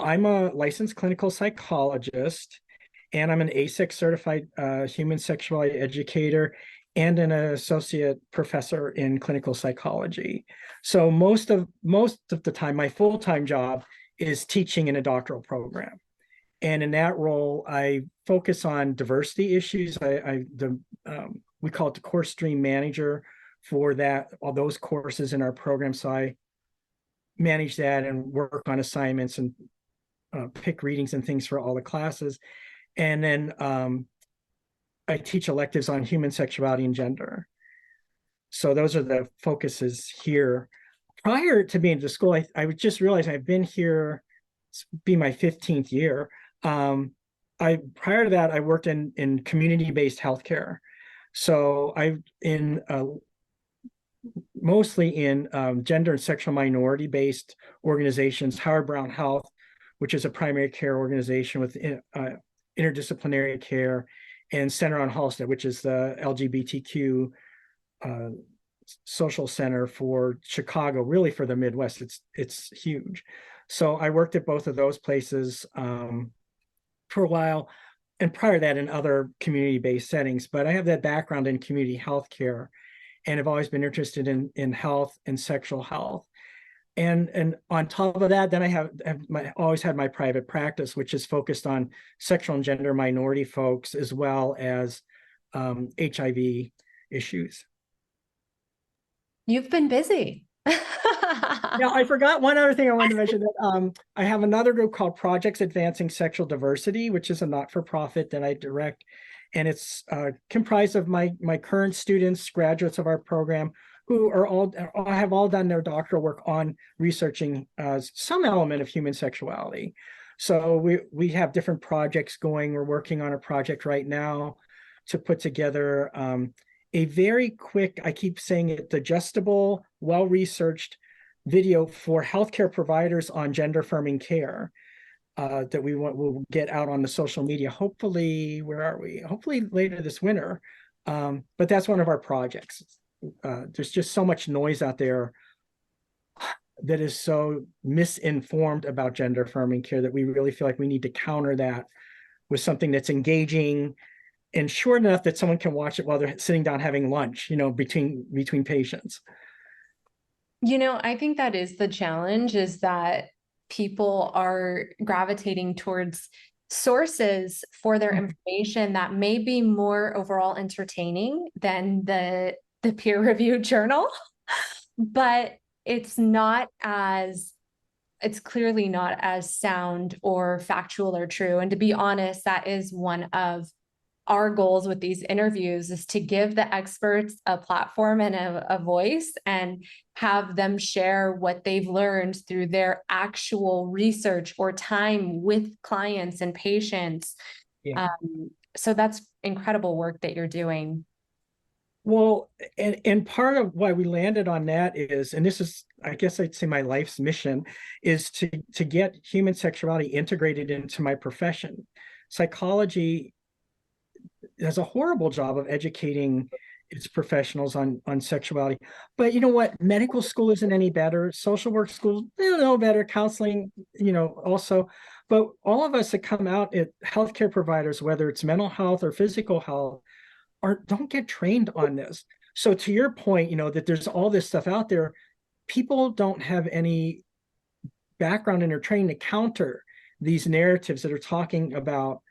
I'm a licensed clinical psychologist, and I'm an ASEC certified human sexuality educator and an associate professor in clinical psychology. So most of the time, my full-time job is teaching in a doctoral program. And in that role, I focus on diversity issues. We call it the course stream manager for all those courses in our program. So I manage that and work on assignments and pick readings and things for all the classes. And then I teach electives on human sexuality and gender. So those are the focuses here. Prior to being to school, I would just realize I've been here, it's be my 15th year. Prior to that, I worked in community-based healthcare. So mostly in gender and sexual minority-based organizations, Howard Brown Health, which is a primary care organization with interdisciplinary care, and Center on Halsted, which is the LGBTQ social center for Chicago, really for the Midwest. It's huge. So I worked at both of those places for a while, and prior to that in other community-based settings. But I have that background in community healthcare, and have always been interested in health and sexual health. And on top of that, then I have always had my private practice, which is focused on sexual and gender minority folks, as well as HIV issues. You've been busy. Now, I forgot one other thing I wanted to mention, that I have another group called Projects Advancing Sexual Diversity, which is a not-for-profit that I direct. And it's comprised of my current students, graduates of our program, who have all done their doctoral work on researching some element of human sexuality. So we have different projects going. We're working on a project right now to put together a very quick, I keep saying it, digestible, well-researched video for healthcare providers on gender-affirming care that we'll get out on the social media. Hopefully, where are we? Hopefully later this winter. But that's one of our projects. There's just so much noise out there that is so misinformed about gender affirming care that we really feel like we need to counter that with something that's engaging and short enough that someone can watch it while they're sitting down having lunch, between patients. I think that is the challenge, is that people are gravitating towards sources for their information that may be more overall entertaining than the peer-reviewed journal, but it's clearly not as sound or factual or true. And to be honest, that is one of our goals with these interviews, is to give the experts a platform and a voice, and have them share what they've learned through their actual research or time with clients and patients. Yeah. So that's incredible work that you're doing. Well, and part of why we landed on that is, and this is, I guess I'd say my life's mission, is to get human sexuality integrated into my profession. Psychology does a horrible job of educating its professionals on sexuality. But you know what? Medical school isn't any better. Social work school, no better. Counseling, also. But all of us that come out at healthcare providers, whether it's mental health or physical health, don't get trained on this. So to your point, that there's all this stuff out there, people don't have any background in their training to counter these narratives that are talking about,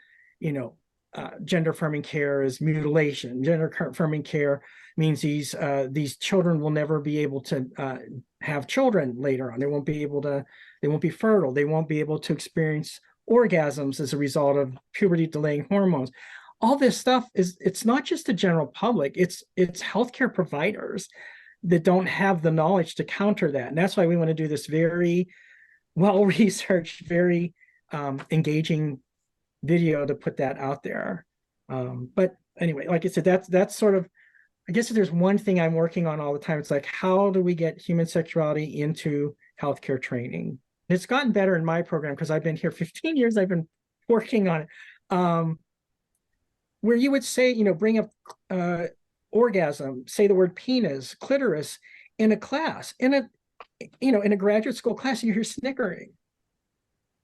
gender affirming care is mutilation. Gender affirming care means these children will never be able to have children later on. They won't be fertile. They won't be able to experience orgasms as a result of puberty delaying hormones. All this stuff it's not just the general public, it's healthcare providers that don't have the knowledge to counter that. And that's why we want to do this very well-researched, very engaging video to put that out there. But anyway, like I said, that's sort of, I guess if there's one thing I'm working on all the time, it's like, how do we get human sexuality into healthcare training? And it's gotten better in my program because I've been here 15 years. I've been working on it. Where you would say, bring up orgasm, say the word penis, clitoris in a class, in a graduate school class, and you hear snickering.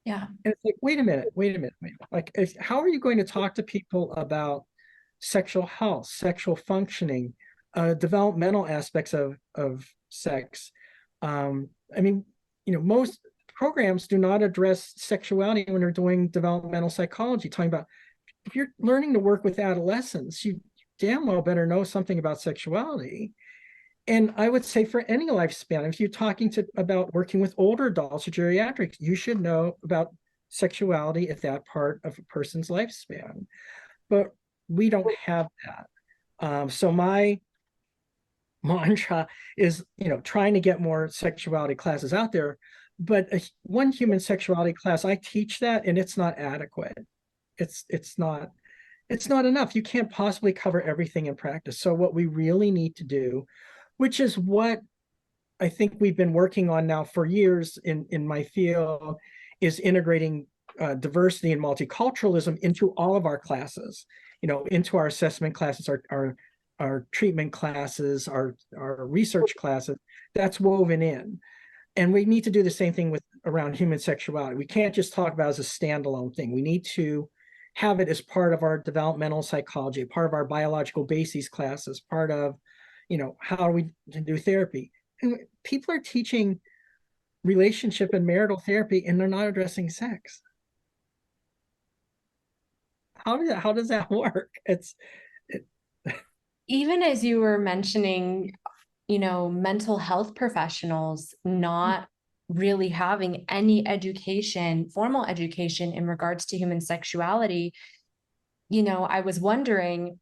Yeah. And it's like, wait a minute, wait a minute, wait a minute. Like, how are you going to talk to people about sexual health, sexual functioning, developmental aspects of sex? I mean, most programs do not address sexuality when they're doing developmental psychology, talking about if you're learning to work with adolescents, you damn well better know something about sexuality. And I would say for any lifespan, if you're talking about working with older adults or geriatrics, you should know about sexuality at that part of a person's lifespan. But we don't have that. So my mantra is, trying to get more sexuality classes out there. But one human sexuality class, I teach that, and it's not adequate. It's not enough. You can't possibly cover everything in practice. So what we really need to do, which is what I think we've been working on now for years in my field, is integrating diversity and multiculturalism into all of our classes, into our assessment classes, our treatment classes, our research classes. That's woven in. And we need to do the same thing with around human sexuality. We can't just talk about it as a standalone thing. We need to have it as part of our developmental psychology, part of our biological bases classes, part of, how we do therapy. And people are teaching relationship and marital therapy, and they're not addressing sex. How does that work? It, Even as you were mentioning, mental health professionals not really having any education, formal education in regards to human sexuality, I was wondering,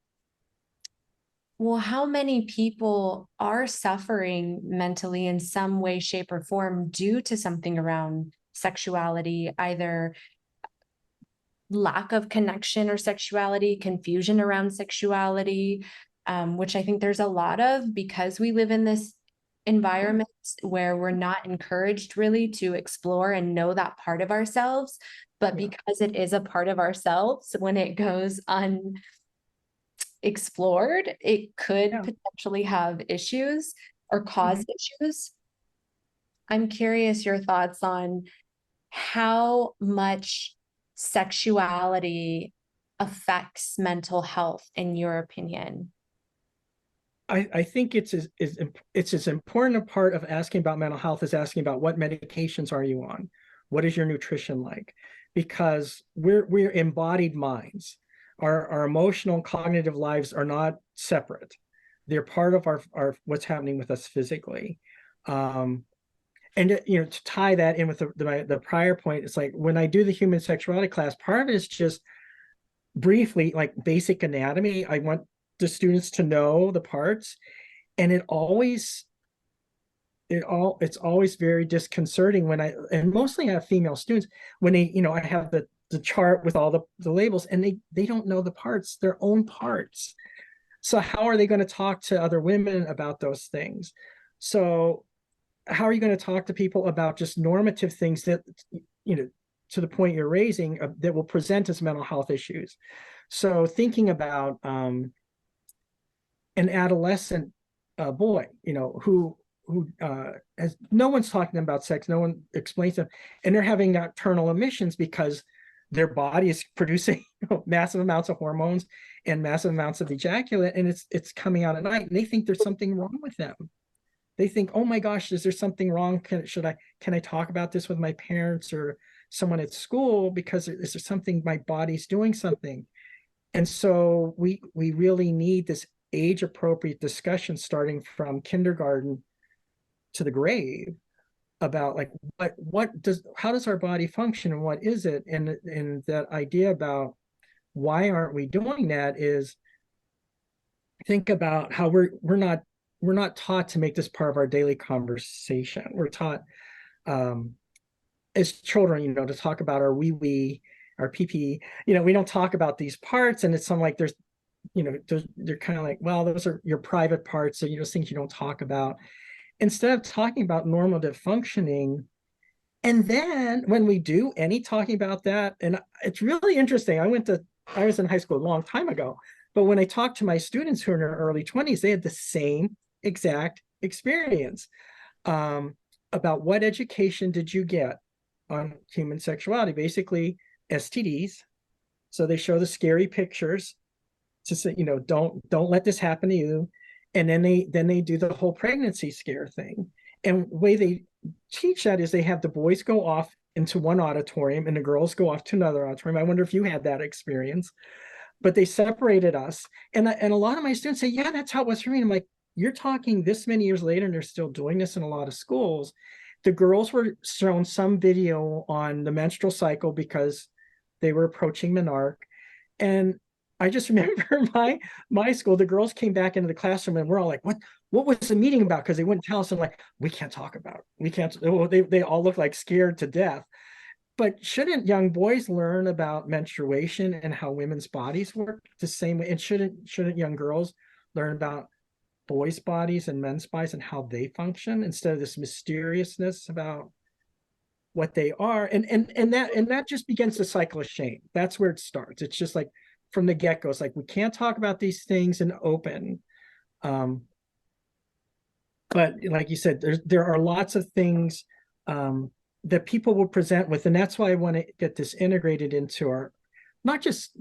well, how many people are suffering mentally in some way, shape, or form due to something around sexuality, either lack of connection or sexuality, confusion around sexuality, which I think there's a lot of, because we live in this environment where we're not encouraged really to explore and know that part of ourselves. But because it is a part of ourselves, when it goes unexplored, it could potentially have issues or cause issues. I'm curious your thoughts on how much sexuality affects mental health, in your opinion. I think it's as important a part of asking about mental health as asking about what medications are you on, what is your nutrition like, because we're embodied minds. Our emotional and cognitive lives are not separate. They're part of our what's happening with us physically. And to tie that in with the prior point, it's like when I do the human sexuality class, part of it is just briefly like basic anatomy. I want the students to know the parts, and it's always very disconcerting when and mostly I have female students, when I have the chart with all the labels, and they don't know the parts, their own parts. So how are they going to talk to other women about those things? So how are you going to talk to people about just normative things that, to the point you're raising, that will present as mental health issues? So thinking about an adolescent boy, who has, no one's talking about sex, no one explains them, and they're having nocturnal emissions because their body is producing massive amounts of hormones and massive amounts of ejaculate, and it's coming out at night, and they think there's something wrong with them. They think, oh my gosh, is there something wrong? Can I talk about this with my parents or someone at school, because is there something, my body's doing something? And so we really need this age appropriate discussion starting from kindergarten to the grave about like how does our body function and what is it? And that idea about why aren't we doing that is, think about how we're not taught to make this part of our daily conversation. We're taught as children, to talk about our wee, our pee. We don't talk about these parts, and it's something like they're kind of like, well, those are your private parts, so those things you don't talk about. Instead of talking about normative functioning, and then when we do any talking about that, and it's really interesting. I was in high school a long time ago, but when I talked to my students who are in their early 20s, they had the same exact experience, about what education did you get on human sexuality, basically STDs. So they show the scary pictures to say, don't let this happen to you. And then they do the whole pregnancy scare thing. And the way they teach that is they have the boys go off into one auditorium and the girls go off to another auditorium. I wonder if you had that experience, but they separated us. And a lot of my students say, yeah, that's how it was for me. I'm like, you're talking this many years later and they're still doing this in a lot of schools. The girls were shown some video on the menstrual cycle because they were approaching menarche. And I just remember my school, the girls came back into the classroom and we're all like, what was the meeting about? Because they wouldn't tell us. And like, we can't talk about it. We can't. They all look like scared to death. But shouldn't young boys learn about menstruation and how women's bodies work the same way? And shouldn't young girls learn about boys' bodies and men's bodies and how they function instead of this mysteriousness about what they are? And that just begins the cycle of shame. That's where it starts. It's just like from the get-go, it's like we can't talk about these things in open. But like you said, there are lots of things that people will present with, and that's why I want to get this integrated into our not just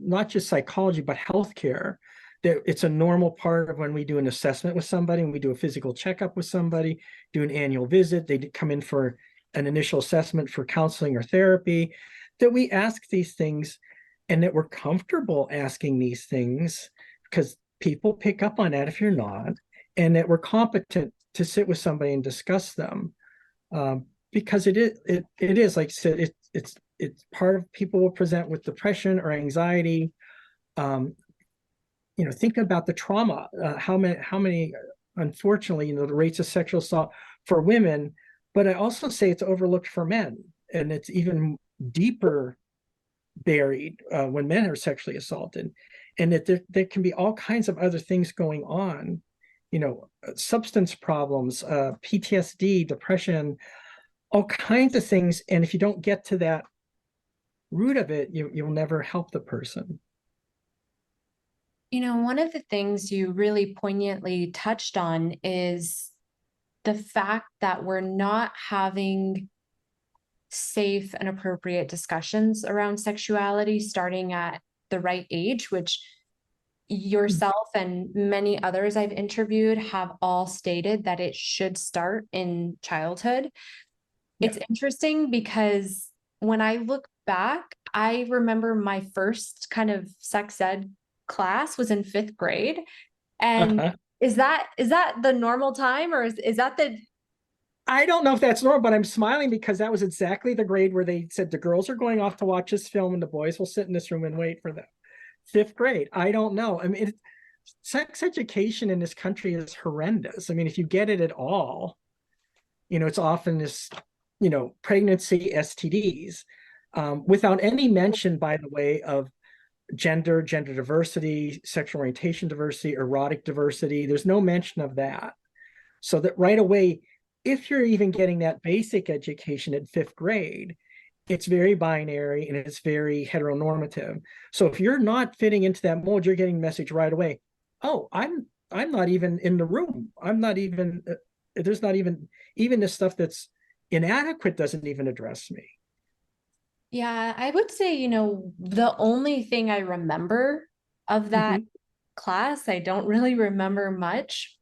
psychology, but healthcare. That it's a normal part of when we do an assessment with somebody, and we do a physical checkup with somebody, do an annual visit. They come in for an initial assessment for counseling or therapy. That we ask these things, and that we're comfortable asking these things because people pick up on that if you're not, and that we're competent to sit with somebody and discuss them. Because it is like I said, it's part of people will present with depression or anxiety. Think about the trauma. How many, unfortunately, the rates of sexual assault for women, but I also say it's overlooked for men, and it's even deeper buried when men are sexually assaulted, and that there can be all kinds of other things going on. Substance problems, PTSD, depression, all kinds of things. And if you don't get to that root of it, you'll never help the person. One of the things you really poignantly touched on is the fact that we're not having safe and appropriate discussions around sexuality starting at the right age, which yourself and many others I've interviewed have all stated that it should start in childhood. Yeah. It's interesting because when I look back, I remember my first kind of sex ed class was in 5th grade. And is that the normal time, or is that the... I don't know if that's normal, but I'm smiling because that was exactly the grade where they said the girls are going off to watch this film and the boys will sit in this room and wait for them. 5th grade. I don't know. I mean, sex education in this country is horrendous. I mean, if you get it at all, it's often this, pregnancy, STDs, without any mention, by the way, of gender diversity, sexual orientation diversity, erotic diversity. There's no mention of that. So that right away, if you're even getting that basic education in 5th grade, it's very binary and it's very heteronormative. So if you're not fitting into that mold, you're getting the message right away. Oh, I'm not even in the room. I'm not even, there's not even the stuff that's inadequate doesn't even address me. Yeah, I would say, the only thing I remember of that class, I don't really remember much,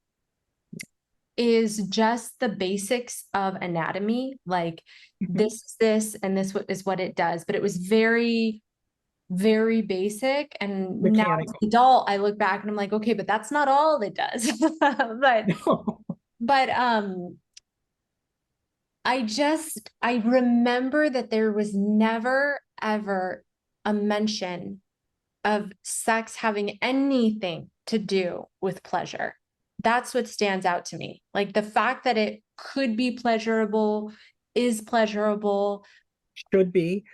is just the basics of anatomy, like this, and this is what it does. But it was very, very basic. And mechanical. Now as an adult, I look back and I'm like, okay, but that's not all it does. but I remember that there was never, ever a mention of sex having anything to do with pleasure. That's what stands out to me. Like the fact that it could be pleasurable, is pleasurable, should be,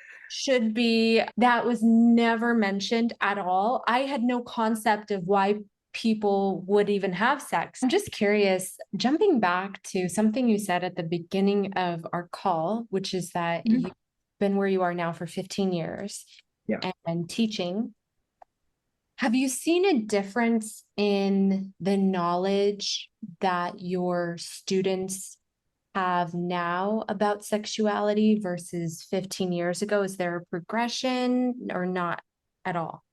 that was never mentioned at all. I had no concept of why people would even have sex. I'm just curious, jumping back to something you said at the beginning of our call, which is that you've been where you are now for 15 years and teaching. Have you seen a difference in the knowledge that your students have now about sexuality versus 15 years ago? Is there a progression or not at all?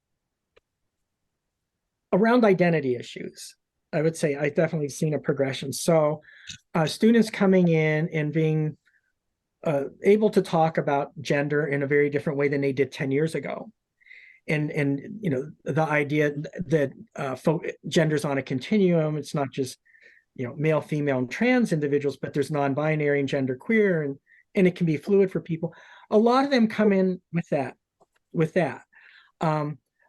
Around identity issues, I would say I definitely seen a progression. So students coming in and being able to talk about gender in a very different way than they did 10 years ago. And you know, the idea that gender's on a continuum. It's not just, you know, male, female, and trans individuals, but there's non-binary and gender queer, and it can be fluid for people. A lot of them come in with that.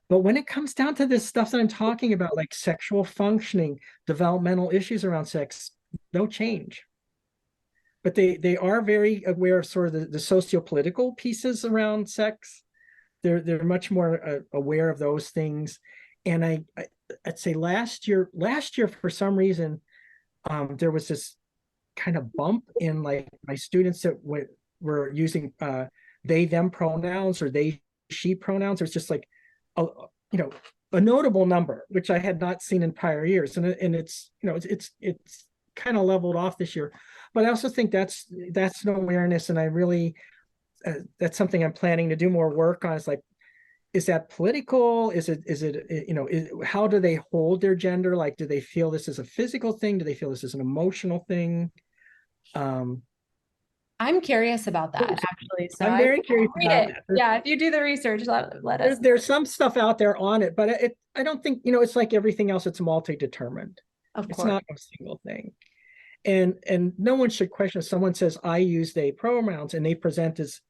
But when it comes down to this stuff that I'm talking about, like sexual functioning, developmental issues around sex, no change. But they are very aware of sort of the socio-political pieces around sex. They're much more aware of those things. And I'd say last year for some reason, there was this kind of bump in like my students that were using they them pronouns or they she pronouns. There's just like a, you know, a notable number, which I had not seen in prior years, and it's, you know, it's kind of leveled off this year. But I also think that's an awareness, and I really that's something I'm planning to do more work on. Is like, is that political? Is it you know, how do they hold their gender? Like, do they feel this is a physical thing? Do they feel this is an emotional thing? I'm curious about that actually. So I'm very curious read about it. that. Yeah, if you do the research, let us. There's some stuff out there on it, but I don't think, you know, it's like everything else, it's multi-determined. Of It's course. not a single thing. And no one should question if someone says I use they pronouns and they present as,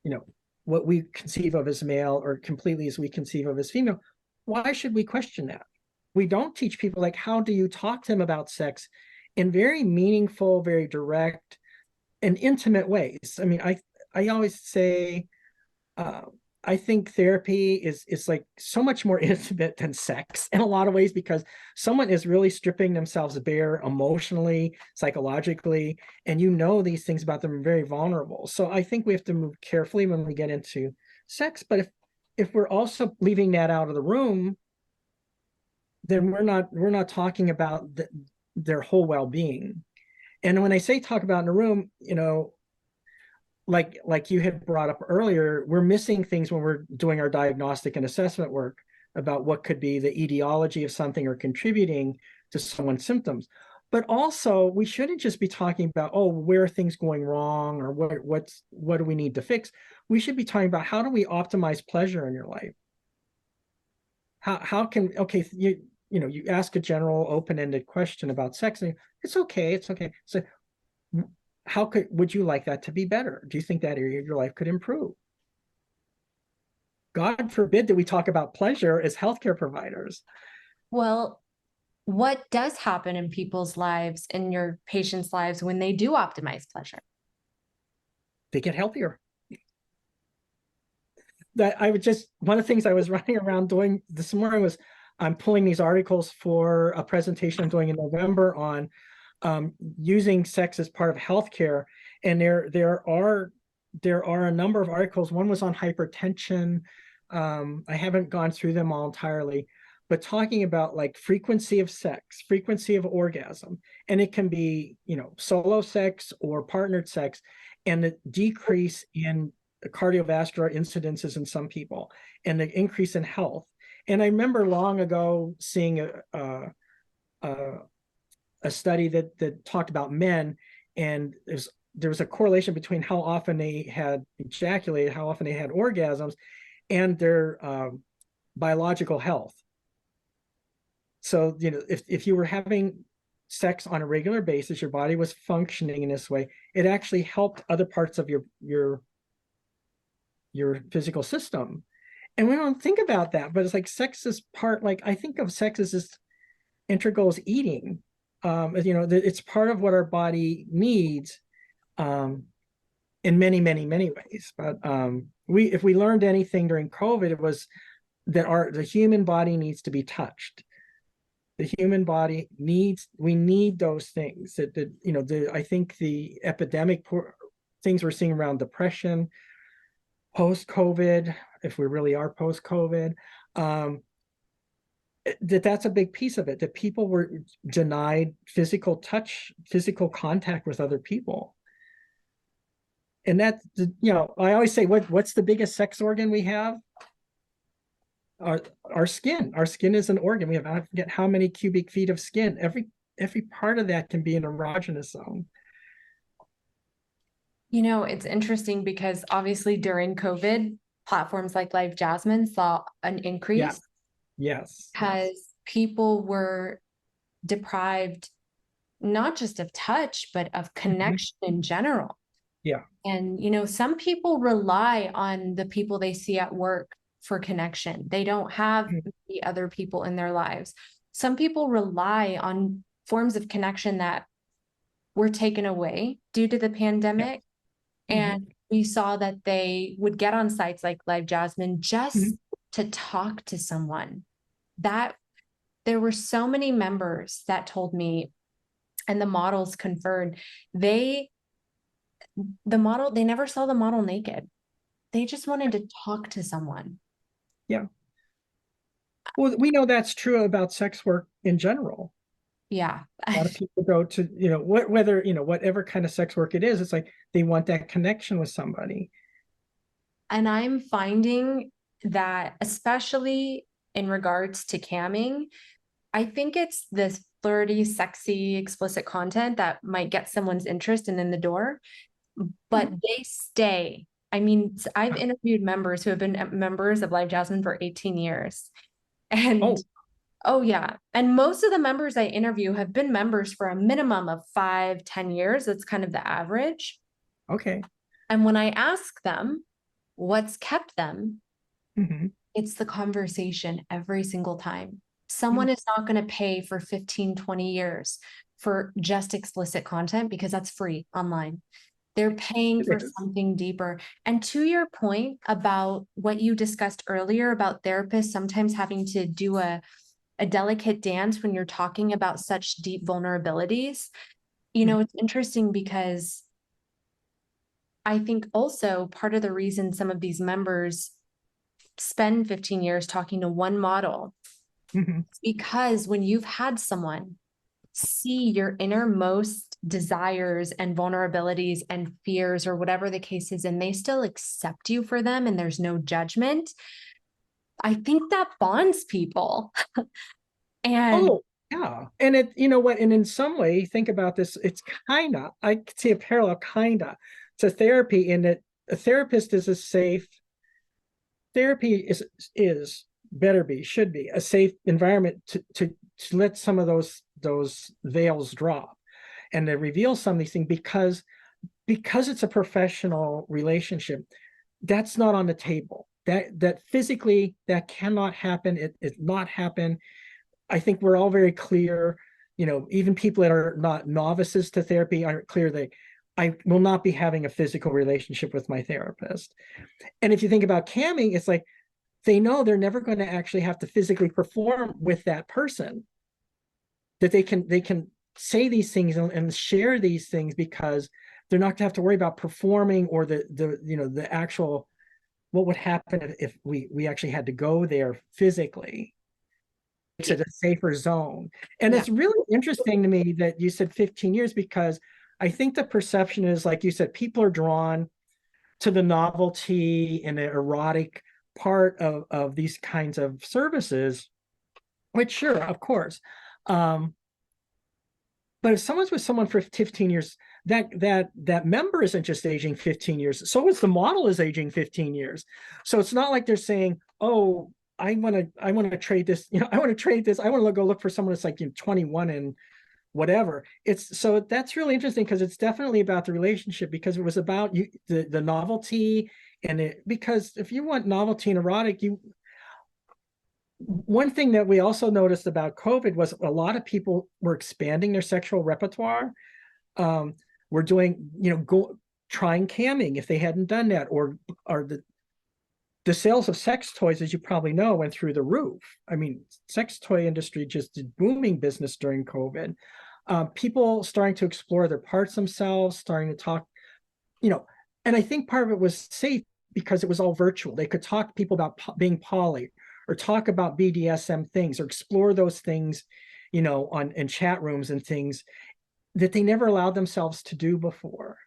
you know, what we conceive of as male or completely as we conceive of as female. Why should we question that? We don't teach people, like, how do you talk to them about sex in very meaningful, very direct and intimate ways. I mean, I always say uh, I think therapy is like so much more intimate than sex in a lot of ways, because someone is really stripping themselves bare emotionally, psychologically, and you know these things about them are very vulnerable. So I think we have to move carefully when we get into sex. But if we're also leaving that out of the room, then we're not talking about their whole well-being. And when I say talk about in a room, you know, like you had brought up earlier, we're missing things when we're doing our diagnostic and assessment work about what could be the etiology of something or contributing to someone's symptoms. But also, we shouldn't just be talking about, oh, where are things going wrong, or what do we need to fix. We should be talking about, how do we optimize pleasure in your life? How can, okay, you know, you ask a general open-ended question about sex, and it's okay. So how would you like that to be better? Do you think that area of your life could improve? God forbid that we talk about pleasure as healthcare providers. Well, what does happen in people's lives, in your patients' lives, when they do optimize pleasure? They get healthier. That I would just, one of the things I was running around doing this morning was I'm pulling these articles for a presentation I'm doing in November on using sex as part of healthcare. And there are a number of articles. One was on hypertension. I haven't gone through them all entirely, but talking about like frequency of sex, frequency of orgasm, and it can be, you know, solo sex or partnered sex, and the decrease in cardiovascular incidences in some people, and the increase in health. And I remember long ago seeing a study that talked about men, and there was a correlation between how often they had ejaculated, how often they had orgasms, and their biological health. So, you know, if you were having sex on a regular basis, your body was functioning in this way, it actually helped other parts of your physical system. And we don't think about that, but it's like sex is part, like I think of sex as this integral as eating. You know, it's part of what our body needs in many, many, many ways. But if we learned anything during COVID, it was that the human body needs to be touched. The human body we need those things. That you know, I think the epidemic things we're seeing around depression, post-COVID, if we really are post-COVID, that's a big piece of it, that people were denied physical touch, physical contact with other people. And that, I always say, what's the biggest sex organ we have? Our skin. Our skin is an organ. We have, I forget how many cubic feet of skin. Every part of that can be an erogenous zone. It's interesting because obviously during COVID, platforms like LiveJasmin saw an Yeah. increase Yes. because people were deprived not just of touch, but of connection in general. Yeah. And, some people rely on the people they see at work for connection. They don't have the other people in their lives. Some people rely on forms of connection that were taken away due to the pandemic. And we saw that they would get on sites like LiveJasmin just to talk to someone. That there were so many members that told me, and the models confirmed, they never saw the model naked. They just wanted to talk to someone. Yeah. Well, we know that's true about sex work in general. Yeah. A lot of people go to, whether, whatever kind of sex work it is, it's like they want that connection with somebody. And I'm finding that, especially in regards to camming, I think it's this flirty, sexy, explicit content that might get someone's interest and in the door, but they stay. I mean, I've interviewed members who have been members of LiveJasmin for 18 years. And oh yeah. And most of the members I interview have been members for a minimum of 5-10 years. That's kind of the average. Okay. And when I ask them what's kept them, it's the conversation every single time. Someone is not going to pay for 15, 20 years for just explicit content because that's free online. They're paying for something deeper. And to your point about what you discussed earlier about therapists sometimes having to do a delicate dance when you're talking about such deep vulnerabilities, it's interesting because I think also part of the reason some of these members spend 15 years talking to one model because when you've had someone see your innermost desires and vulnerabilities and fears or whatever the case is, and they still accept you for them and there's no judgment, I think that bonds people. And yeah. And it, and in some way, think about this, it's I could see a parallel to therapy in that a therapist is therapy should be a safe environment to let some of those veils drop and to reveal some of these things because it's a professional relationship. That's not on the table. That physically that cannot happen. It's not happen. I think we're all very clear, even people that are not novices to therapy aren't clear that I will not be having a physical relationship with my therapist. And if you think about camming, it's like they know they're never going to actually have to physically perform with that person, that they can say these things and share these things because they're not going to have to worry about performing or the actual what would happen if we actually had to go there physically. Makes it a safer zone. And it's really interesting to me that you said 15 years because I think the perception is, like you said, people are drawn to the novelty and the erotic part of these kinds of services, which sure, of course. But if someone's with someone for 15 years, that member isn't just aging 15 years. So is the model is aging 15 years. So it's not like they're saying, oh, I want to trade this, I want to trade this. I want to go look for someone that's like 21 and whatever. So that's really interesting because it's definitely about the relationship, because it was about the novelty because if you want novelty and erotic, one thing that we also noticed about COVID was a lot of people were expanding their sexual repertoire. Were doing, trying camming if they hadn't done that, or the sales of sex toys, as you probably know, went through the roof. I mean, sex toy industry just did booming business during COVID. People starting to explore their parts themselves, starting to talk, and I think part of it was safe because it was all virtual. They could talk to people about being poly or talk about BDSM things or explore those things, you know, in chat rooms and things that they never allowed themselves to do before.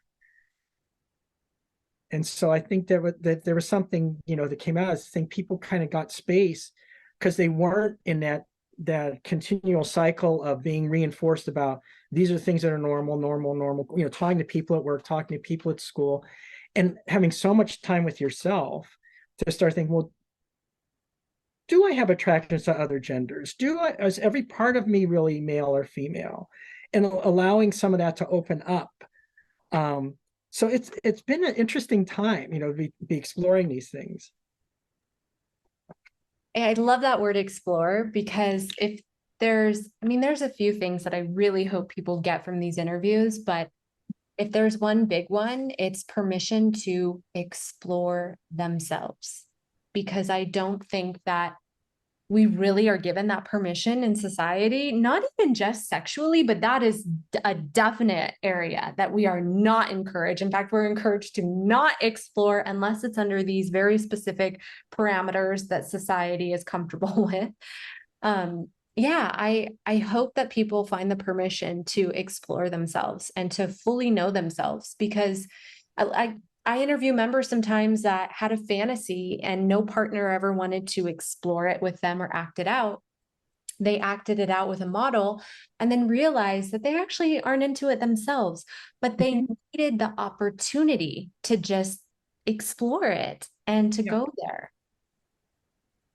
And so I think that there was something, you know, that came out. I think people kind of got space because they weren't in that continual cycle of being reinforced about these are things that are normal, you know, talking to people at work, talking to people at school, and having so much time with yourself to start thinking, well, do I have attractions to other genders? Is every part of me really male or female? And allowing some of that to open up. So it's been an interesting time, you know, be exploring these things. I love that word explore, because if there's, I mean, there's a few things that I really hope people get from these interviews, but if there's one big one, it's permission to explore themselves. Because I don't think that we really are given that permission in society, not even just sexually, but that is a definite area that we are not encouraged. In fact, we're encouraged to not explore unless it's under these very specific parameters that society is comfortable with. Yeah, I hope that people find the permission to explore themselves and to fully know themselves, because I interview members sometimes that had a fantasy and no partner ever wanted to explore it with them or act it out. They acted it out with a model and then realized that they actually aren't into it themselves, but they needed the opportunity to just explore it and to go there.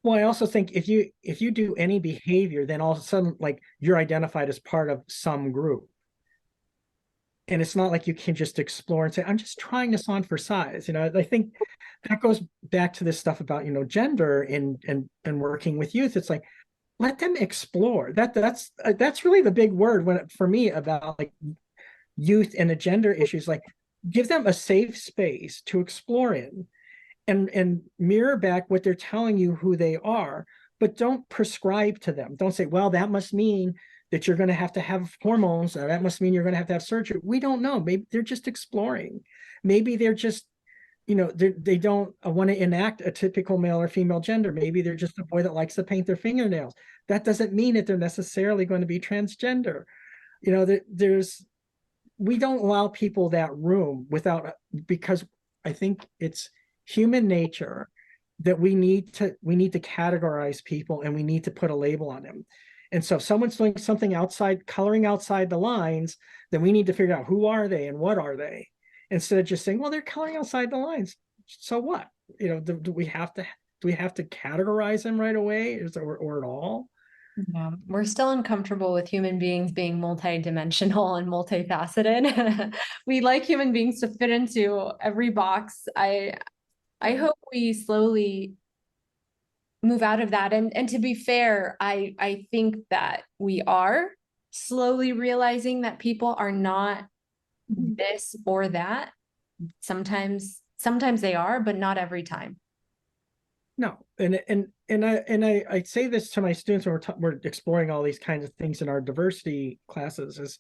Well, I also think if you do any behavior, then all of a sudden, like, you're identified as part of some group. And it's not like you can just explore and say, I'm just trying this on for size. You know, I think that goes back to this stuff about, you know, gender and working with youth. It's like, let them explore. That's really the big word for me about like youth and the gender issues. Like, give them a safe space to explore in and mirror back what they're telling you who they are, but don't prescribe to them. Don't say, well, that must mean that you're going to have hormones, or that must mean you're going to have surgery. We don't know. Maybe they're just exploring. Maybe they're just, you know, they don't want to enact a typical male or female gender. Maybe they're just a boy that likes to paint their fingernails. That doesn't mean that they're necessarily going to be transgender. You know, we don't allow people that room because I think it's human nature that we need to categorize people, and we need to put a label on them. And so if someone's doing something coloring outside the lines, then we need to figure out who are they and what are they, instead of just saying, well, they're coloring outside the lines. So what? You know, do we have to categorize them right away, or at all? Yeah, we're still uncomfortable with human beings being multidimensional and multifaceted. We like human beings to fit into every box. I hope we slowly move out of that. And to be fair, I think that we are slowly realizing that people are not this or that. Sometimes they are, but not every time. No, I say this to my students when we're exploring all these kinds of things in our diversity classes is,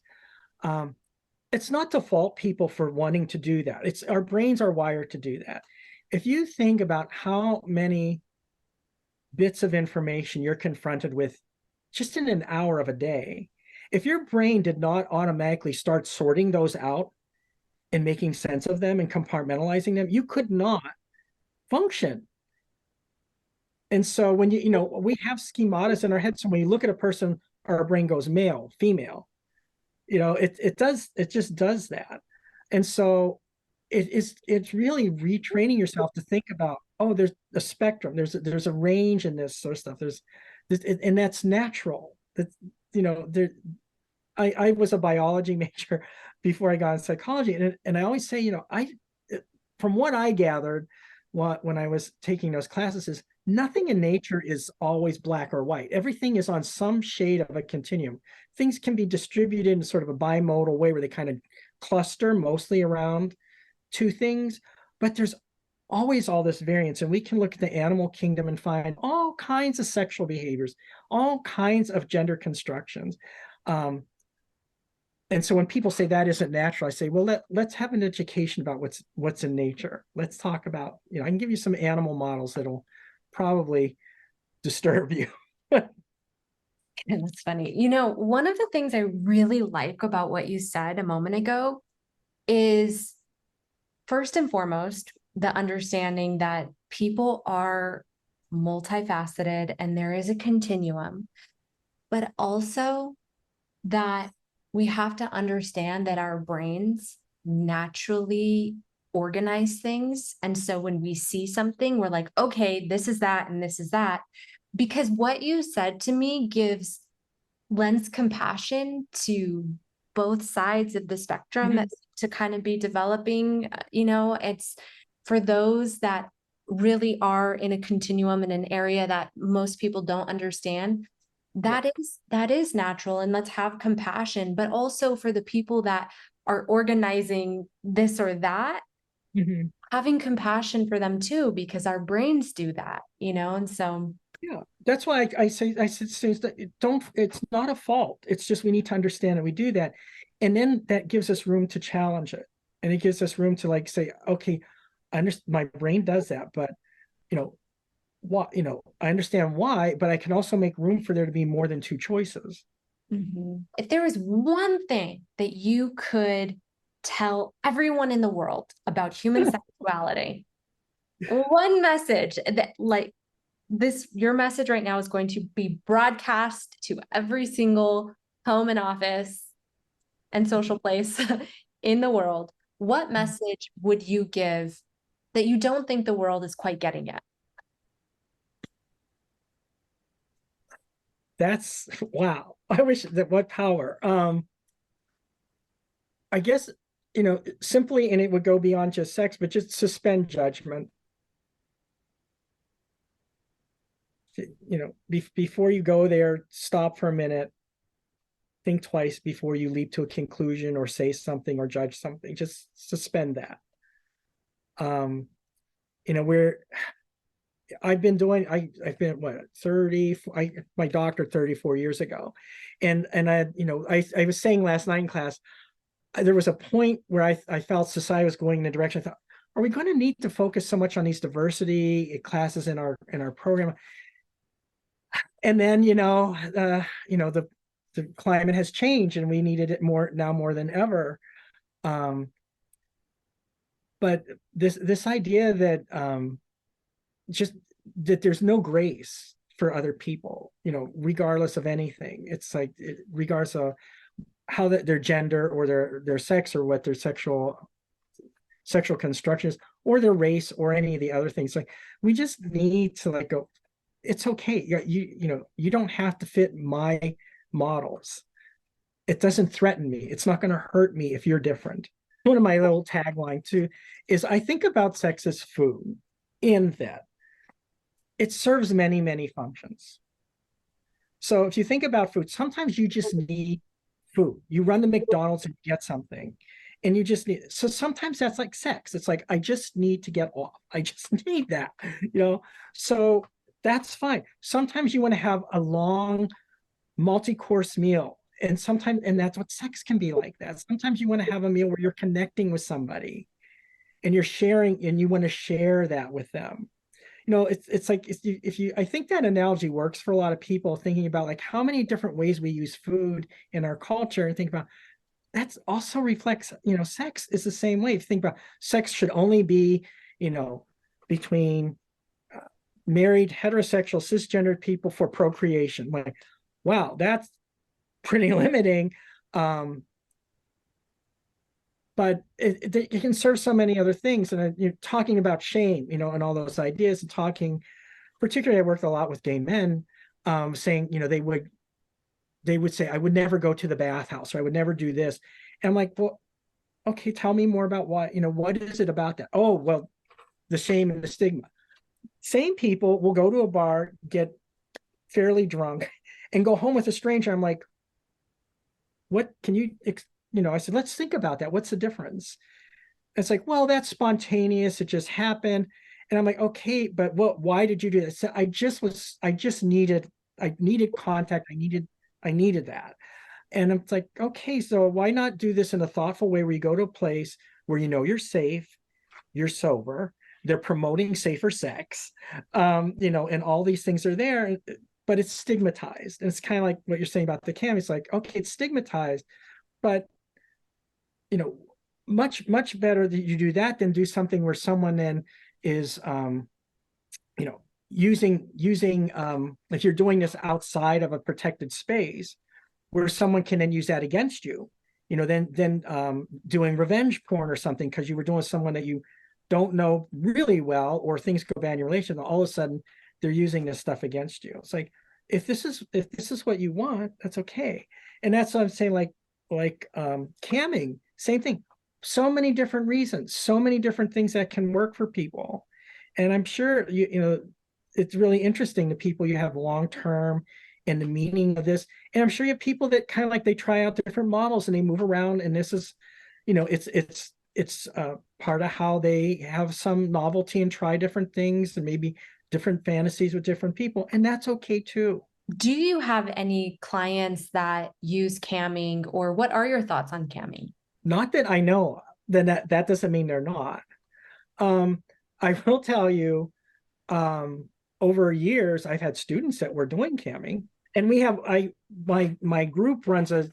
it's not to fault people for wanting to do that. It's our brains are wired to do that. If you think about how many bits of information you're confronted with just in an hour of a day, if your brain did not automatically start sorting those out and making sense of them and compartmentalizing them, you could not function. And so when you know, we have schematas in our head. So when you look at a person, our brain goes male, female. You know, it just does that. And so it's really retraining yourself to think about, oh, there's a spectrum, there's a range in this sort of stuff. And that's natural. That, you know, I was a biology major before I got in psychology, and I always say, you know, from what I gathered when I was taking those classes is nothing in nature is always black or white. Everything is on some shade of a continuum. Things can be distributed in sort of a bimodal way where they kind of cluster mostly around two things, but there's always all this variance. And we can look at the animal kingdom and find all kinds of sexual behaviors, all kinds of gender constructions. And so when people say that isn't natural, I say, well, let's have an education about what's in nature. Let's talk about, you know, I can give you some animal models that'll probably disturb you. And that's funny. One of the things I really like about what you said a moment ago is, first and foremost, the understanding that people are multifaceted and there is a continuum, but also that we have to understand that our brains naturally organize things. And so when we see something, we're like, okay, this is that and this is that. Because what you said to me lends compassion to both sides of the spectrum Mhm. that's to kind of be developing. It's for those that really are in a continuum in an area that most people don't understand. Yeah. That is natural, and let's have compassion, but also for the people that are organizing this or that, Mhm. having compassion for them too, because our brains do that, and so. Yeah, that's why I say that it's not a fault. It's just we need to understand that we do that. And then that gives us room to challenge it. And it gives us room to like say, okay, I understand my brain does that, but you know, what, I understand why, but I can also make room for there to be more than two choices. If there was one thing that you could tell everyone in the world about human sexuality, one message that, like, your message right now is going to be broadcast to every single home and office and social place in the world, what message would you give that you don't think the world is quite getting yet? That's wow. I wish that what power. I guess, simply, and it would go beyond just sex, but just suspend judgment. Before you go there, stop for a minute, think twice before you leap to a conclusion or say something or judge something. Just suspend that. Where I've been what 30, my doctor 34 years ago. And I was saying last night in class, there was a point where I felt society was going in a direction. I thought, are we going to need to focus so much on these diversity classes in our program? And then the climate has changed and we needed it more than ever. Um, but this idea that just that there's no grace for other people, regardless of anything. It's like regardless of how their gender or their sex or what their sexual construction is or their race or any of the other things. Like we just need to like go, it's okay. You don't have to fit my models. It doesn't threaten me. It's not going to hurt me if you're different. One of my little tagline too is I think about sex as food, in that it serves many, many functions. So if you think about food, sometimes you just need food. You run to McDonald's and get something, and you just need. So sometimes that's like sex. It's like I just need to get off. I just need that, So that's fine. Sometimes you want to have a long multi-course meal, and that's what sex can be like. That sometimes you want to have a meal where you're connecting with somebody, and you're sharing, and you want to share that with them. It's like if you I think that analogy works for a lot of people, thinking about like how many different ways we use food in our culture, and think about that's also reflects, sex is the same way. If you think about sex should only be, between married heterosexual cisgendered people for procreation. Like, wow, that's pretty limiting. Um, but it can serve so many other things. And you're talking about shame, and all those ideas, and talking particularly, I worked a lot with gay men, saying, they would say, I would never go to the bathhouse, or I would never do this. And I'm like, well, okay, tell me more about what is it about that? Oh, well, the shame and the stigma. Same people will go to a bar, get fairly drunk, and go home with a stranger. I'm like, what can I said, let's think about that. What's the difference? It's like, well, that's spontaneous. It just happened. And I'm like, okay, but why did you do this? So I needed contact. I needed that. And it's like, okay, so why not do this in a thoughtful way where you go to a place where you're safe, you're sober, they're promoting safer sex, you know, and all these things are there, but it's stigmatized. And it's kind of like what you're saying about the cam. It's like, okay, it's stigmatized, but you know, much better that you do that than do something where someone then is you know, using if you're doing this outside of a protected space where someone can then use that against you, you know, then doing revenge porn or something because you were doing someone that you don't know really well, or things go bad in your relationship, and all of a sudden they're using this stuff against you. It's like, if this is what you want, that's okay. And that's what I'm saying, like camming, same thing. So many different reasons, so many different things that can work for people. And I'm sure you know it's really interesting to people you have long term and the meaning of this. And I'm sure you have people that kind of like they try out different models and they move around, and this is, you know, it's part of how they have some novelty and try different things and maybe different fantasies with different people, and that's okay too. Do you have any clients that use camming, or what are your thoughts on camming? Not that I know, then that doesn't mean they're not. Um, I will tell you, um, over years, I've had students that were doing camming, and we have my group runs a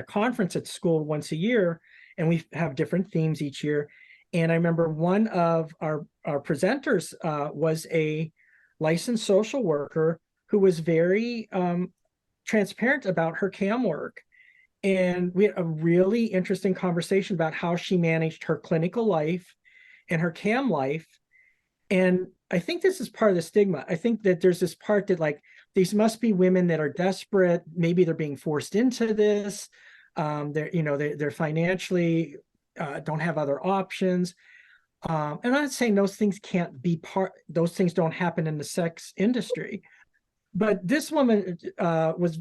conference at school once a year, and we have different themes each year. And I remember one of our presenters was a licensed social worker who was very transparent about her cam work. And we had a really interesting conversation about how she managed her clinical life and her cam life. And I think this is part of the stigma. I think that there's this part that like these must be women that are desperate. Maybe they're being forced into this. They're, you know, they're financially don't have other options. And I'm not saying those things can't be part. Those things don't happen in the sex industry. But this woman was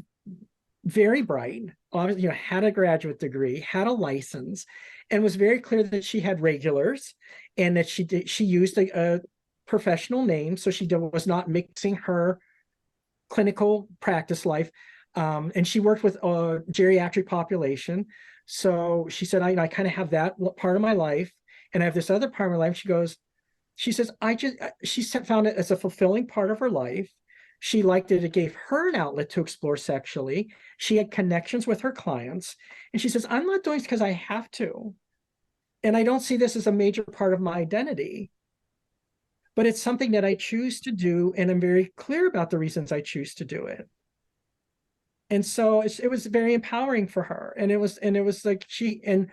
very bright, obviously, you know, had a graduate degree, had a license, and was very clear that she had regulars, and that she used a professional name, so she was not mixing her clinical practice life. And she worked with a geriatric population, so she said, I kind of have that part of my life, and I have this other part of my life. She says, she found it as a fulfilling part of her life. She liked it. It gave her an outlet to explore sexually. She had connections with her clients. And she says, I'm not doing this because I have to. And I don't see this as a major part of my identity, but it's something that I choose to do. And I'm very clear about the reasons I choose to do it. And so it was very empowering for her. And it was like and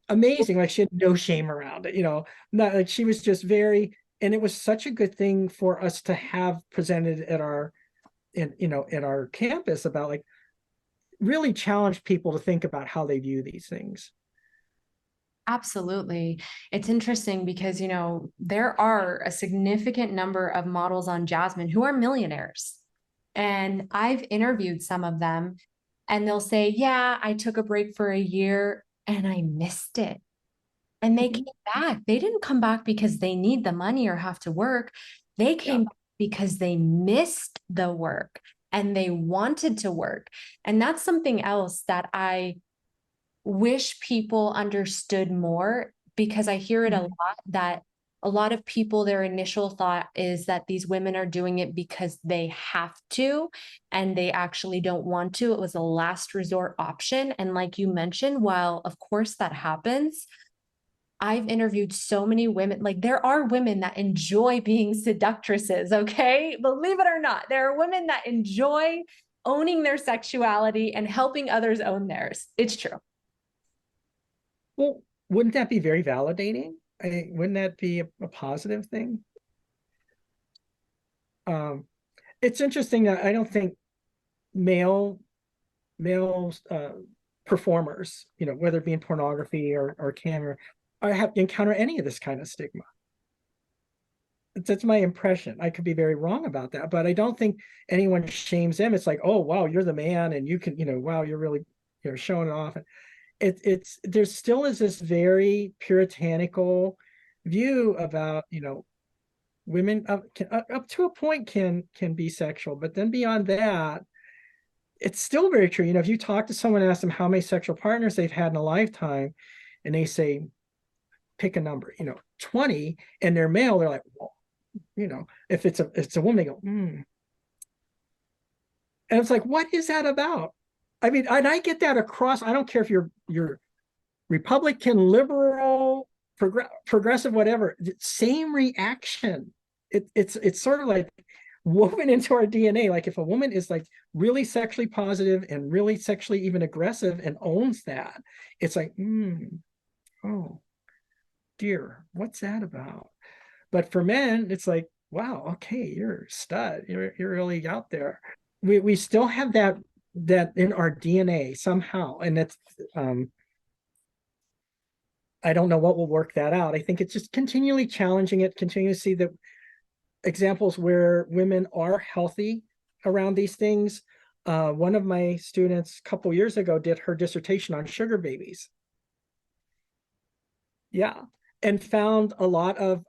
amazing. Like she had no shame around it, you know, not like she was just very, and it was such a good thing for us to have presented at at our campus about like really challenge people to think about how they view these things. Absolutely. It's interesting because, there are a significant number of models on Jasmine who are millionaires. And I've interviewed some of them, and they'll say, yeah, I took a break for a year and I missed it. And they came back. They didn't come back because they need the money or have to work. They came back because they missed the work and they wanted to work. And that's something else that I wish people understood more, because I hear it a lot, that a lot of people, their initial thought is that these women are doing it because they have to, and they actually don't want to. It was a last resort option. And like you mentioned, while of course that happens, I've interviewed so many women. Like, there are women that enjoy being seductresses, okay? Believe it or not, there are women that enjoy owning their sexuality and helping others own theirs. It's true. Well, wouldn't that be very validating? Wouldn't that be a positive thing? Um, it's interesting that I don't think male male performers, you know, whether it be in pornography or camera, I have encounter any of this kind of stigma. That's my impression. I could be very wrong about that, but I don't think anyone shames them. It's like, oh wow, you're the man, and you can, you know, wow, you're really, you know, showing it off. It's there still is this very puritanical view about, you know, women up to a point can be sexual, but then beyond that, it's still very true. You know, if you talk to someone and ask them how many sexual partners they've had in a lifetime, and they say pick a number, 20, and they're male, they're like, well, if it's a woman, they go, And it's like, what is that about? I mean, and I get that across, I don't care if you're Republican, liberal, progressive, whatever, same reaction. It's sort of like woven into our DNA. Like if a woman is like really sexually positive and really sexually even aggressive and owns that, it's like, oh dear, what's that about? But for men, it's like, wow, okay, you're a stud. You're really out there. We still have that in our DNA somehow, and that's I don't know what will work that out. I think it's just continually challenging it, continue to see the examples where women are healthy around these things. One of my students a couple years ago did her dissertation on sugar babies. Yeah, and found a lot of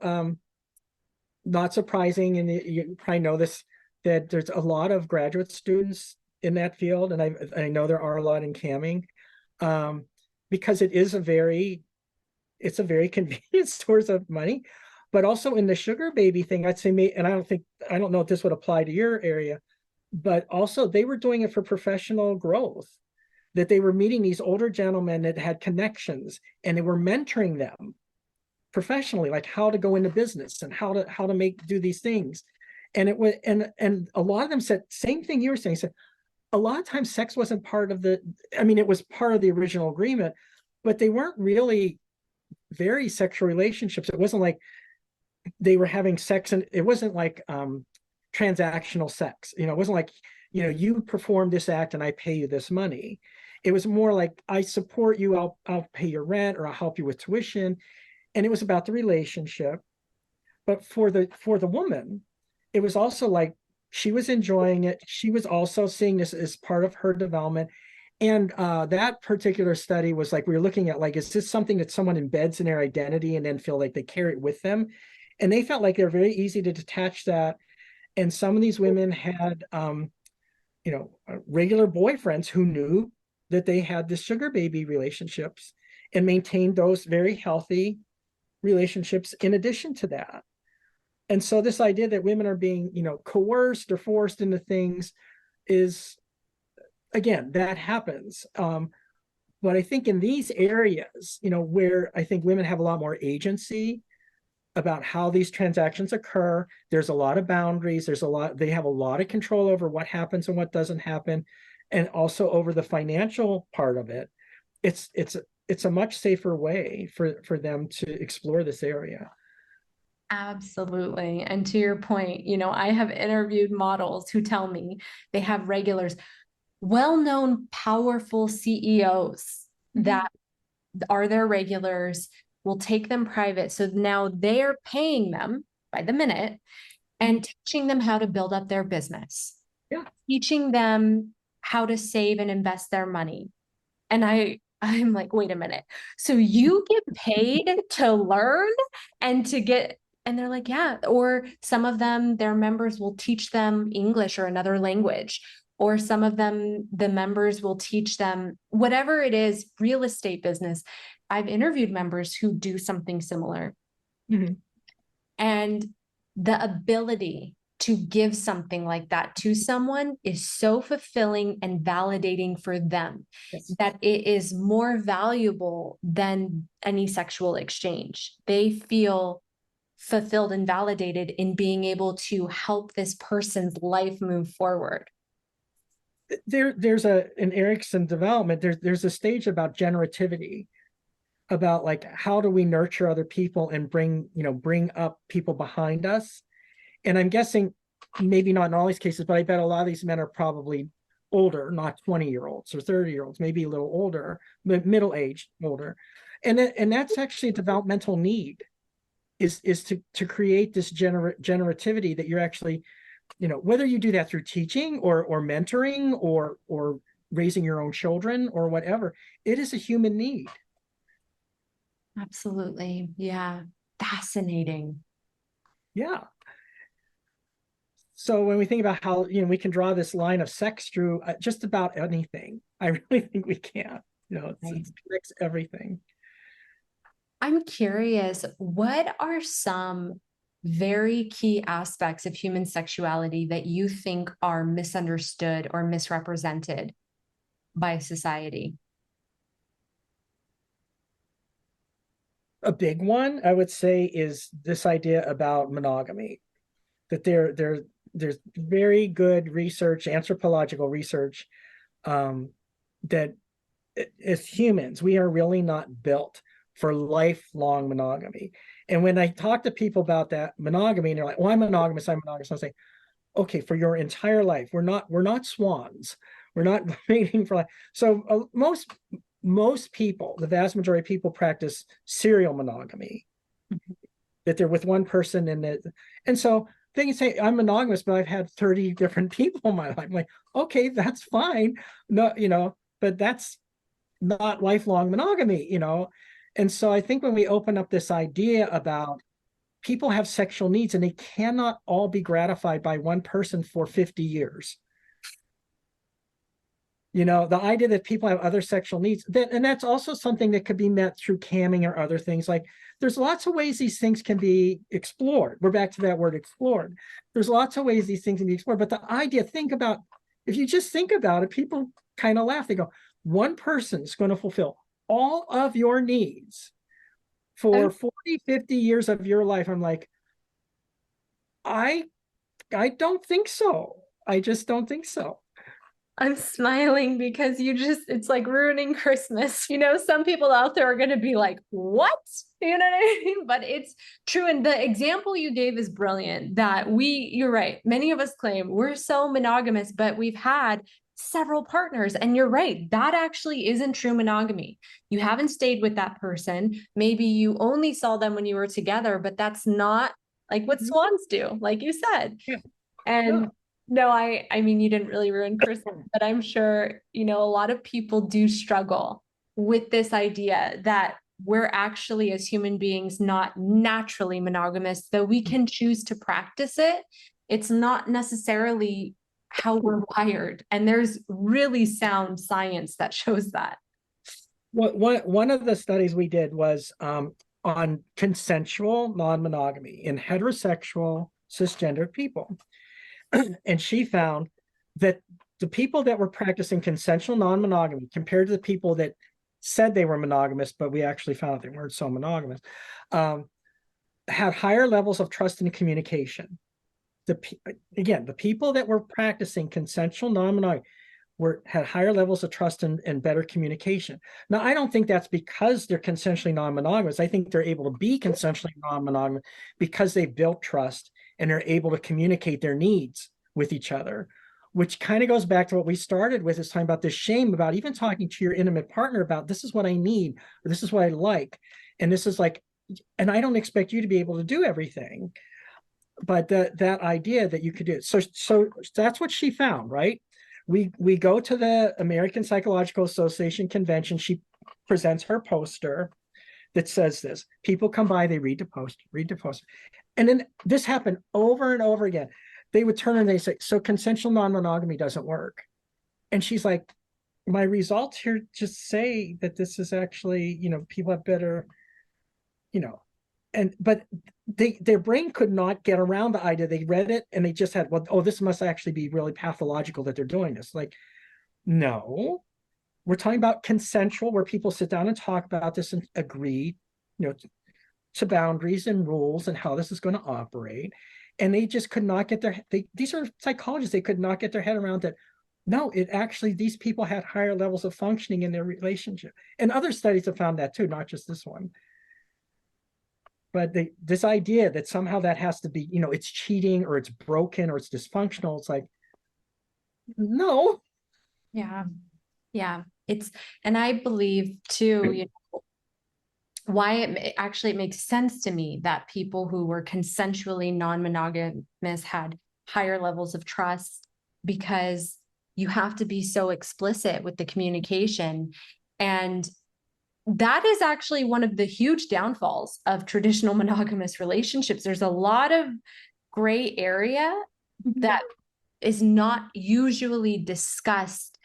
not surprising, and you probably know this, that there's a lot of graduate students in that field, and I know there are a lot in camming, because it's a very convenient source of money. But also in the sugar baby thing, I'd say, and I don't know if this would apply to your area, but also they were doing it for professional growth, that they were meeting these older gentlemen that had connections, and they were mentoring them professionally, like how to go into business and how to do these things. And it was, and a lot of them said same thing you were saying, said a lot of times sex wasn't part of it was part of the original agreement, but they weren't really very sexual relationships. It wasn't like they were having sex, and it wasn't like transactional sex. It wasn't like, you perform this act and I pay you this money. It was more like, I support you, I'll pay your rent, or I'll help you with tuition. And it was about the relationship. But for the woman, it was also like she was enjoying it. She was also seeing this as part of her development. And that particular study was like, we were looking at like, is this something that someone embeds in their identity and then feel like they carry it with them? And they felt like they're very easy to detach that. And some of these women had, regular boyfriends who knew that they had the sugar baby relationships and maintained those very healthy relationships in addition to that. And so this idea that women are being, coerced or forced into things is, again, that happens. But I think in these areas, where I think women have a lot more agency about how these transactions occur, there's a lot of boundaries. They have a lot of control over what happens and what doesn't happen, and also over the financial part of it. It's a much safer way for them to explore this area. Absolutely. And to your point, I have interviewed models who tell me they have regulars, well-known, powerful CEOs that are their regulars, will take them private. So now they are paying them by the minute and teaching them how to build up their business. Yeah. Teaching them how to save and invest their money. And I'm like, wait a minute. So you get paid to learn and to get, and they're like, yeah. Or some of them, their members will teach them English or another language. Or some of them, the members will teach them whatever it is, real estate business. I've interviewed members who do something similar. And the ability to give something like that to someone is so fulfilling and validating for them. Yes. That it is more valuable than any sexual exchange. They feel fulfilled and validated in being able to help this person's life move forward. There's in Erickson development, there's a stage about generativity, about like, how do we nurture other people and bring up people behind us. And I'm guessing, maybe not in all these cases, but I bet a lot of these men are probably older, not 20-year-olds or 30-year-olds, maybe a little older, middle-aged, older. And that's actually a developmental need, is to create this generativity that you're actually, whether you do that through teaching or mentoring or raising your own children or whatever, it is a human need. Absolutely. Yeah. Fascinating. Yeah. So when we think about how, we can draw this line of sex through just about anything, I really think we can. It connects everything. I'm curious, what are some very key aspects of human sexuality that you think are misunderstood or misrepresented by society? A big one, I would say, is this idea about monogamy. That there's very good research, anthropological research, that as humans, we are really not built for lifelong monogamy. And when I talk to people about that monogamy, and they're like, "Well, I'm monogamous, I'm monogamous," I say, "Okay, for your entire life, we're not swans. We're not waiting for life." So most people, the vast majority of people, practice serial monogamy, that they're with one person, and so they can say, "I'm monogamous, but I've had 30 different people in my life." I'm like, okay, that's fine. No, but that's not lifelong monogamy. And so I think when we open up this idea about people have sexual needs and they cannot all be gratified by one person for 50 years. The idea that people have other sexual needs, and that's also something that could be met through camming or other things. Like, there's lots of ways these things can be explored. We're back to that word, explored. There's lots of ways these things can be explored. But the idea, if you just think about it, people kind of laugh. They go, one person's going to fulfill all of your needs for 40, 50 years of your life. I'm like, I don't think so. I just don't think so. I'm smiling because it's like ruining Christmas. Some people out there are going to be like, what? You know what I mean? But it's true. And the example you gave is brilliant, that you're right. Many of us claim we're so monogamous, but we've had several partners. And you're right. That actually isn't true monogamy. You haven't stayed with that person. Maybe you only saw them when you were together, but that's not like what swans do, like you said. Yeah. And no, I mean, you didn't really ruin Christmas, but I'm sure, a lot of people do struggle with this idea that we're actually, as human beings, not naturally monogamous, though we can choose to practice it. It's not necessarily how we're wired. And there's really sound science that shows that. One of the studies we did was on consensual non-monogamy in heterosexual cisgender people. And she found that the people that were practicing consensual non-monogamy compared to the people that said they were monogamous, but we actually found they weren't so monogamous, had higher levels of trust and communication. The people that were practicing consensual non-monogamy had higher levels of trust and better communication. Now, I don't think that's because they're consensually non-monogamous. I think they're able to be consensually non-monogamous because they've built trust and are able to communicate their needs with each other, which kind of goes back to what we started with, is talking about this shame about even talking to your intimate partner about, this is what I need, or this is what I like. And this is like, and I don't expect you to be able to do everything, but that idea that you could do it. So that's what she found, right? We go to the American Psychological Association convention. She presents her poster that says this. People come by, they read the poster. And then this happened over and over again. They would turn and they say, "So consensual non-monogamy doesn't work." And she's like, "My results here just say that this is actually, people have better, but their brain could not get around the idea. They read it and they just had, well, oh, this must actually be really pathological that they're doing this. Like, no, we're talking about consensual, where people sit down and talk about this and agree, to boundaries and rules and how this is going to operate. And they just could not get these are psychologists, they could not get their head around that. No, these people had higher levels of functioning in their relationship. And other studies have found that too, not just this one. But this idea that somehow that has to be, it's cheating or it's broken or it's dysfunctional. It's like, no. Yeah. Yeah. And I believe too, why it makes sense to me that people who were consensually non-monogamous had higher levels of trust, because you have to be so explicit with the communication. And that is actually one of the huge downfalls of traditional monogamous relationships. There's a lot of gray area that is not usually discussed,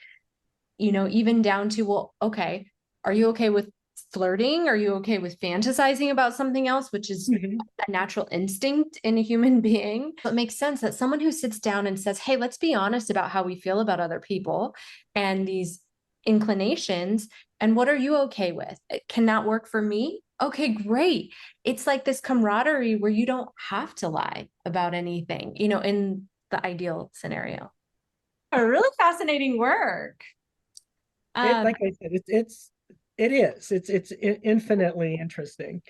even down to, well, okay, are you okay with flirting? Are you okay with fantasizing about something else, which is Mhm. a natural instinct in a human being? It makes sense that someone who sits down and says, hey, let's be honest about how we feel about other people and these inclinations, and what are you okay with? Can that work for me? Okay, great. It's like this camaraderie where you don't have to lie about anything, you know, in the ideal scenario. A really fascinating work. Like I said, it's infinitely interesting.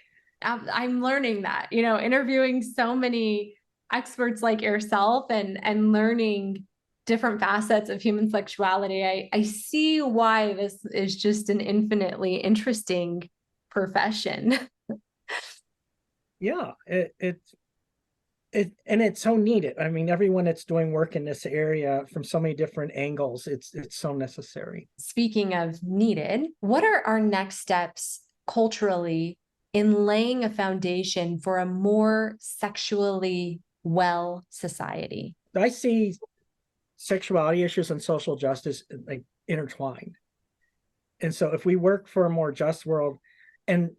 I'm learning that, you know, interviewing so many experts like yourself and learning different facets of human sexuality. I see why this is just an infinitely interesting profession. Yeah, and it's so needed. I mean, everyone that's doing work in this area from so many different angles, it's so necessary. Speaking of needed, what are our next steps culturally in laying a foundation for a more sexually well society? I see sexuality issues and social justice like intertwined. And so if we work for a more just world and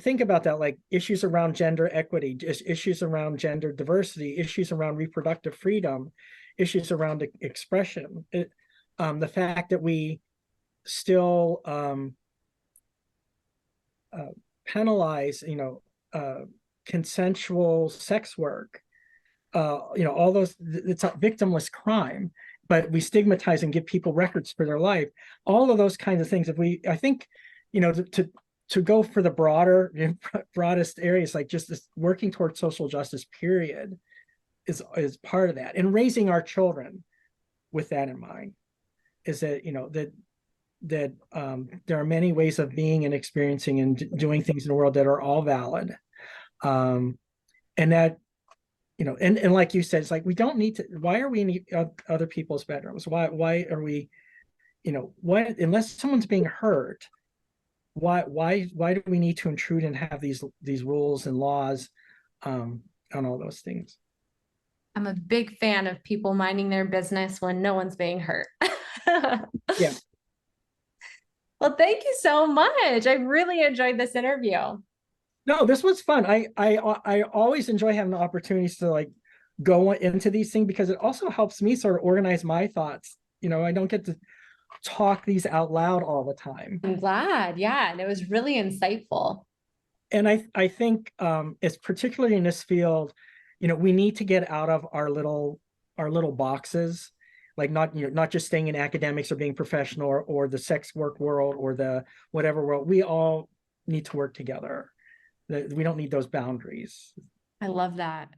think about that, like issues around gender equity, issues around gender diversity, issues around reproductive freedom, issues around expression, the fact that we still penalize, consensual sex work, all those, it's a victimless crime, but we stigmatize and give people records for their life. All of those kinds of things. I think, to go for the broadest areas, like just this working towards social justice, period, is part of that. And raising our children with that in mind is that, there are many ways of being and experiencing and doing things in the world that are all valid. And that, and like you said, it's like, we don't need to, why are we in other people's bedrooms? Why are we, what, unless someone's being hurt, why do we need to intrude and have these rules and laws on all those things? I'm a big fan of people minding their business when no one's being hurt. Yeah. Well, thank you so much. I really enjoyed this interview. No, this was fun. I always enjoy having the opportunities to like go into these things, because it also helps me sort of organize my thoughts. I don't get to talk these out loud all the time. I'm glad. Yeah. And it was really insightful. And I think it's particularly in this field, we need to get out of our little boxes, like not just staying in academics or being professional, or the sex work world or the whatever world. We all need to work together. We don't need those boundaries. I love that.